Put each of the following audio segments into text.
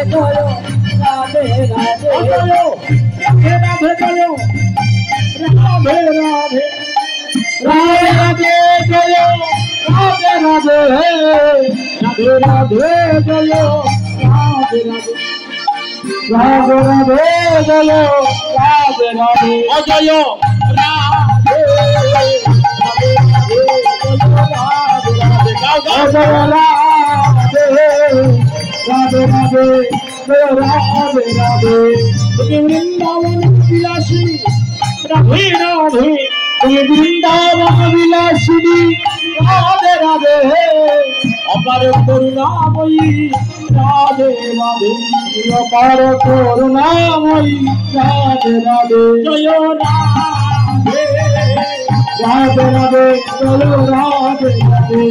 চলো রাধে রাধে চলো রাধে রাধে চলো রাধে রাধে রাধে রাধে চলো রাধে রাধে রাধে রাধে চলো রাধে রাধে রাধে রাধে চলো রাধে রাধে অজয় রাধে রাধে রাধে রাধে রাধে রাধে বৃন্দাবন বিলাসিনী রাধে রাধে বৃন্দাবন বিলাসিনী রাধে রাধে অপার করুণাময়ী রাধে রাধে অপার করুণাময়ী রাধে রাধে জয় রাধে রাধে রাধে চলো রাধে রাধে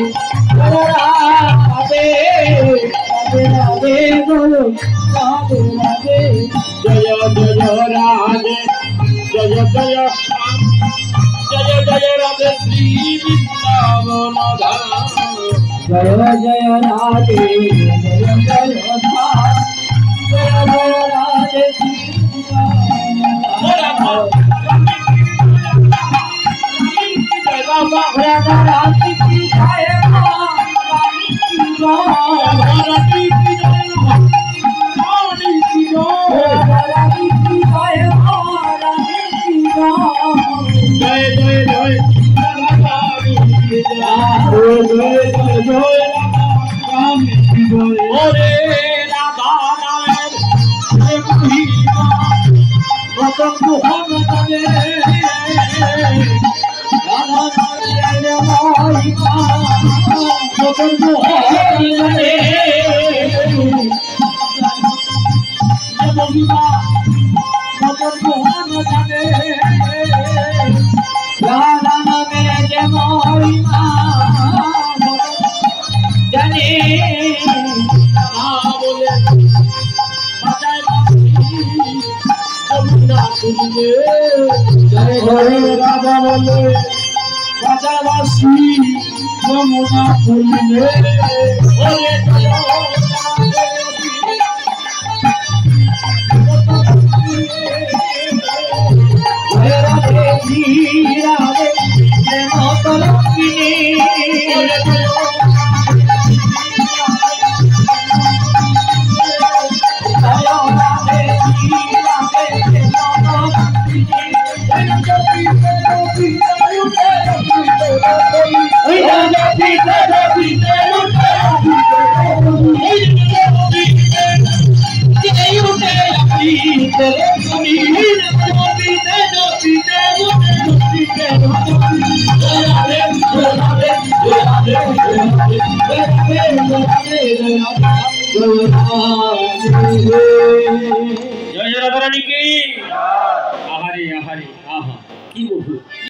চলো রাধে রাধে রাধে চলো রাধে রাধে জয় জয় রাধে জয় জয় শ্যাম জয় জয় রাধে শ্রী বৃন্দাবন ধাম জয় জয় রাধে জয় জয় ধাম জয় জয় রাধে রাধা রাধি কি জয় মা রাধি কি জয় রাধি কি জয় রাধি কি জয় রাধি কি জয় মা রাধি কি জয় জয় জয় রাধি কি জয় জয় জয় জয় রাধি কি জয় ওরে রাধা নামের মহিমা রতন মোহন জানে রাধা নামের মহিমা রতন মোহন জানে মহিমা রতন মোহন জানে রাধা নামে যে মহিমা জানে না বলে বাজায় যমুনা তুলবে জয় জয় রাধা বলে বাজাবাসী যমুনা তুলবে ওরে জয় রাধে রাধে যে মতলকিনী জয় রাধারানী কি আহারে আহারে আহা কি বলবো